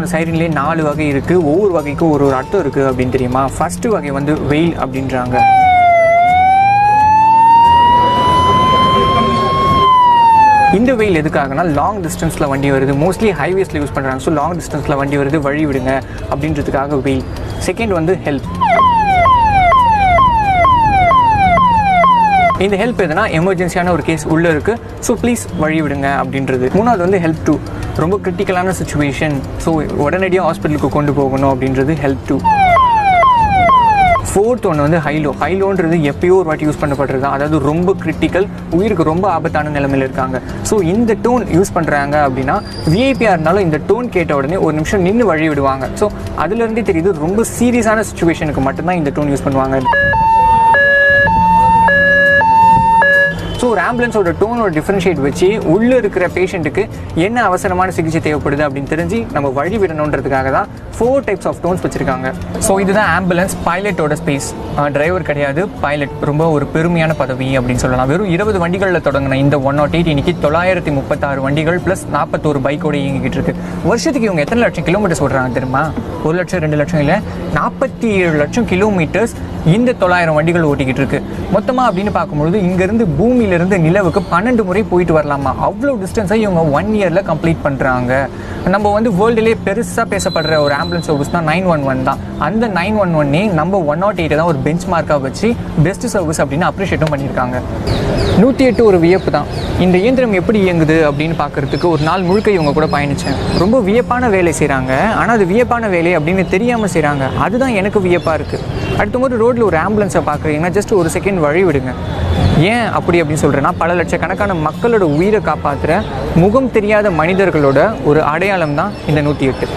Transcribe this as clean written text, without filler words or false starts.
சைரன்லேயே 4 வகை இருக்குது. ஒவ்வொரு வகைக்கும் ஒரு அர்த்தம் இருக்குது அப்படின்னு தெரியுமா? ஃபஸ்ட்டு வகை வந்து வெயில் அப்படின்றாங்க. இந்த வெயில் எதுக்காகனா லாங் டிஸ்டன்ஸில் வண்டி வருது, மோஸ்ட்லி ஹைவேஸில் யூஸ் பண்ணுறாங்க. ஸோ லாங் டிஸ்டன்ஸில் வண்டி வருது, வழி விடுங்க அப்படின்றதுக்காக வெயில். செகண்ட் வந்து ஹெல்ப். இந்த ஹெல்ப் எதுனா எமர்ஜென்சியான ஒரு கேஸ் உள்ளே இருக்குது, ஸோ ப்ளீஸ் வழி விடுங்க அப்படின்றது. மூணாவது வந்து ஹெல்ப் டூ, ரொம்ப கிரிட்டிக்கலான சுச்சுவேஷன், ஸோ உடனடியாக ஹாஸ்பிட்டலுக்கு கொண்டு போகணும் அப்படின்றது ஹெல்ப் டூ. ஃபோர்த் ஒன்று வந்து ஹைலோ. ஹைலோன்றது எப்பயோ ஒரு வாட்டி யூஸ் பண்ணப்படுறது தான், அதாவது ரொம்ப கிரிட்டிக்கல், உயிருக்கு ரொம்ப ஆபத்தான நிலைமையில் இருக்காங்க. ஸோ இந்த டோன் யூஸ் பண்ணுறாங்க அப்படின்னா விஐபியாக இருந்தாலும் இந்த டோன் கேட்ட உடனே ஒரு நிமிஷம் நின்று வழி விடுவாங்க. ஸோ அதுலேருந்தே தெரியுது ரொம்ப சீரியஸான சுச்சுவேஷனுக்கு மட்டும்தான் இந்த டோன் யூஸ் பண்ணுவாங்க. ஸோ ஒரு ஆம்புலன்ஸோட டோனோட டிஃப்ரென்ஷியேட் வச்சு உள்ளே இருக்கிற பேஷண்ட்டுக்கு என்ன அவசரமான சிகிச்சை தேவைப்படுது அப்படின்னு தெரிஞ்சு நம்ம வழி விடணுன்றதுக்காக தான் 4 டைப்ஸ் ஆஃப் டோன்ஸ் வச்சுருக்காங்க. ஸோ இதுதான் ஆம்புலன்ஸ் பைலட்டோட ஸ்பேஸ். டிரைவர் கிடையாது, பைலட். ரொம்ப ஒரு பெருமையான பதவி அப்படின்னு சொல்லலாம். வெறும் 20 வண்டிகளில் தொடங்கின இந்த 108 இன்னைக்கு 936 வண்டிகள் ப்ளஸ் 41 பைக்கோடு இயங்கிக்கிட்டு இருக்கு. வருஷத்துக்கு இவங்க எத்தனை லட்சம் கிலோமீட்டர்ஸ் ஓடுறாங்க தெரியுமா? 1 லட்சம் 2 லட்சம் இல்லை, 47 லட்சம் கிலோமீட்டர்ஸ் இந்த 900 வண்டிகள் ஓட்டிக்கிட்டு இருக்கு மொத்தமாக. அப்படின்னு பார்க்கும்பொழுது இங்கேருந்து பூமியிலிருந்து நிலவுக்கு 12 முறை போயிட்டு வரலாமா? அவ்வளோ டிஸ்டன்ஸை இவங்க 1 இயரில் கம்ப்ளீட் பண்ணுறாங்க. நம்ம வந்து வேர்ல்டுலேயே பெருசாக பேசப்படுற ஒரு ஆம்புலன்ஸ் சர்வீஸ் தான் 911 தான். அந்த 911 நம்ம 108 தான் ஒரு பெஞ்ச் மார்க்காக வச்சு பெஸ்ட் சர்வீஸ் அப்படின்னு அப்ரிஷியேட்டும் பண்ணியிருக்காங்க. 108 ஒரு வியப்பு தான். இந்த இயந்திரம் எப்படி இயங்குது அப்படின்னு பார்க்குறதுக்கு ஒரு நாள் முழுக்க இவங்க கூட பயணித்தேன். ரொம்ப வியப்பான வேலை செய்கிறாங்க, ஆனால் அது வியப்பான வேலை அப்படின்னு தெரியாமல் செய்கிறாங்க. அதுதான் எனக்கு வியப்பாக இருக்குது. அடுத்த முறை ரோட்டில் ஒரு ஆம்புலன்ஸை பார்க்குறீங்கன்னா ஜஸ்ட் ஒரு செகண்ட் வழி விடுங்க. ஏன் அப்படி சொல்கிறேன்னா, பல லட்சக்கணக்கான மக்களோட உயிரை காப்பாற்றுற முகம் தெரியாத மனிதர்களோட ஒரு அடையாளம் தான் இந்த 108.